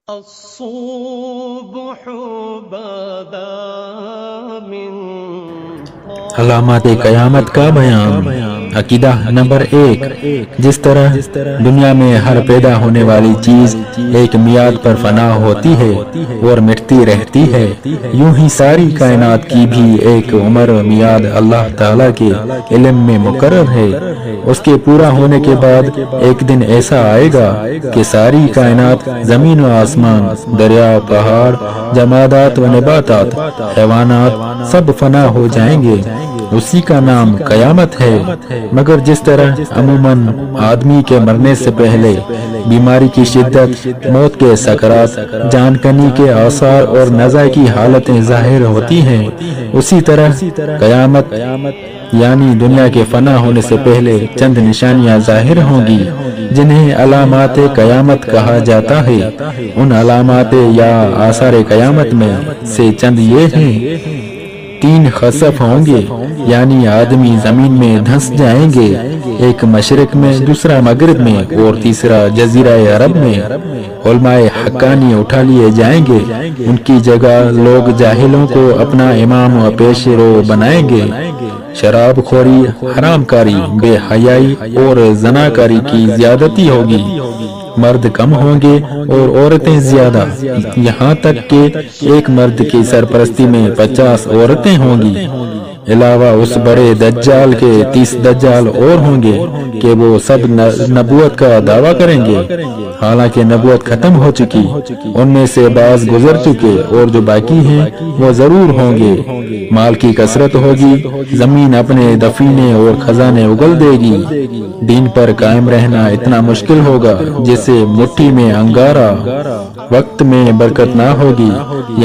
الصبح بدا من علامات قیامت کا بیان۔ عقیدہ نمبر 1، جس طرح دنیا میں ہر پیدا ہونے والی چیز ایک میعاد پر فنا ہوتی ہے اور مٹتی رہتی ہے، یوں ہی ساری کائنات کی بھی ایک عمر و میعاد اللہ تعالیٰ کے علم میں مقرر ہے۔ اس کے پورا ہونے کے بعد ایک دن ایسا آئے گا کہ ساری کائنات، زمین و آسمان، دریا، پہاڑ، جمادات و نباتات، حیوانات سب فنا ہو جائیں گے۔ اسی کا نام قیامت ہے۔ مگر جس طرح عموماً آدمی کے مرنے سے پہلے بیماری کی شدت، موت کے سکرات، جان کنی کے آثار اور نزع کی حالتیں ظاہر ہوتی ہیں، اسی طرح قیامت یعنی دنیا کے فنا ہونے سے پہلے چند نشانیاں ظاہر ہوں گی جنہیں علامات قیامت کہا جاتا ہے۔ ان علامات یا آثار قیامت میں سے چند یہ ہیں: 3 خسف ہوں گے، یعنی آدمی زمین میں دھنس جائیں گے، ایک مشرق میں، دوسرا مغرب میں اور تیسرا جزیرہ عرب میں۔ علماء حقانی اٹھا لیے جائیں گے، ان کی جگہ لوگ جاہلوں کو اپنا امام و پیش رو بنائیں گے۔ شراب خوری، حرام کاری، بے حیائی اور زناکاری کی زیادتی ہوگی۔ مرد کم ہوں گے اور عورتیں زیادہ، یہاں تک کہ ایک مرد کی سرپرستی میں 50 عورتیں ہوں گی۔ علاوہ اس بڑے دجال کے 30 دجال اور ہوں گے کہ وہ سب نبوت کا دعویٰ کریں گے، حالانکہ نبوت ختم ہو چکی، ان میں سے بعض گزر چکے اور جو باقی ہیں وہ ضرور ہوں گے۔ مال کی کثرت ہوگی، زمین اپنے دفینے اور خزانے اگل دے گی۔ دین پر قائم رہنا اتنا مشکل ہوگا جیسے مٹھی میں انگارہ۔ وقت میں برکت نہ ہوگی،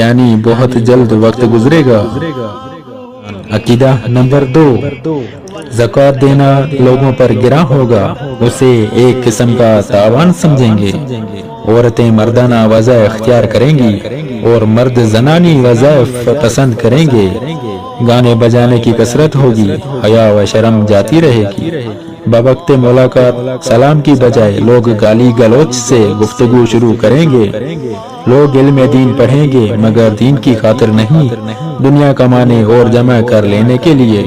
یعنی بہت جلد وقت گزرے گا۔ عقیدہ نمبر 2، زکوٰۃ دینا لوگوں پر گراں ہوگا، اسے ایک قسم کا تاوان سمجھیں گے۔ عورتیں مردانہ وظائف اختیار کریں گی اور مرد زنانی وظائف پسند کریں گے۔ گانے بجانے کی کثرت ہوگی، حیا و شرم جاتی رہے گی۔ بوقت ملاقات سلام کی بجائے لوگ گالی گلوچ سے گفتگو شروع کریں گے۔ لوگ علم دین پڑھیں گے مگر دین کی خاطر نہیں، دنیا کمانے اور جمع کر لینے کے لیے۔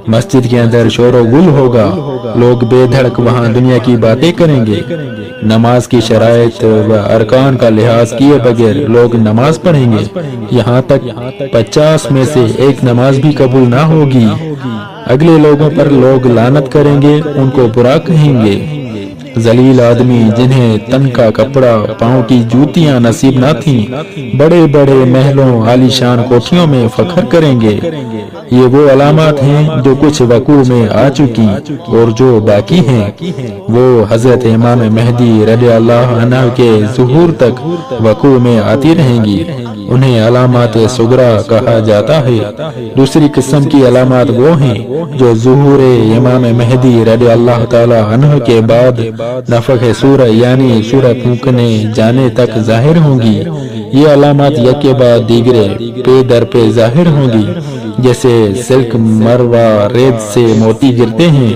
مسجد کے اندر شور و گل ہوگا، لوگ بے دھڑک وہاں دنیا کی باتیں کریں گے۔ نماز کی شرائط و ارکان کا لحاظ کیے بغیر لوگ نماز پڑھیں گے، یہاں تک 50 میں سے ایک نماز بھی قبول نہ ہوگی۔ اگلے لوگوں پر لوگ لعنت کریں گے، ان کو برا کہیں گے۔ ذلیل آدمی جنہیں تن کا کپڑا، پاؤں کی جوتیاں نصیب نہ تھیں، بڑے بڑے محلوں، عالی شان کوٹھیوں میں فخر کریں گے۔ یہ وہ علامات ہیں جو کچھ وقوع میں آ چکی اور جو باقی ہیں وہ حضرت امام مہدی رضی اللہ عنہ کے ظہور تک وقوع میں آتی رہیں گی۔ انہیں علامات صغریٰ کہا جاتا ہے۔ دوسری قسم کی علامات وہ ہیں جو ظہور امام مہدی رضی اللہ تعالی عنہ کے بعد نفخ سورہ یعنی سورہ پھونکنے جانے تک ظاہر ہوں گی۔ یہ علامات یک کے بعد دیگرے پے در پہ ظاہر ہوں گی، جیسے سلک مروہ ریت سے موتی گرتے ہیں،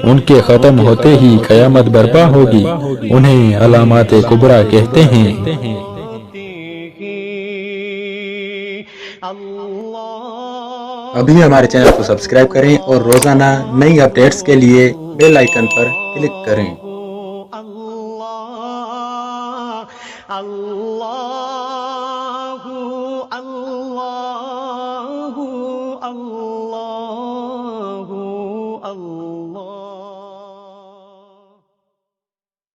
ان کے ختم ہوتے ہی قیامت برپا ہوگی۔ انہیں علامات کبریٰ کہتے ہیں۔ ابھی ہمارے چینل کو سبسکرائب کریں اور روزانہ نئی اپڈیٹس کے لیے بیل آئیکن پر کلک کریں۔ اللہ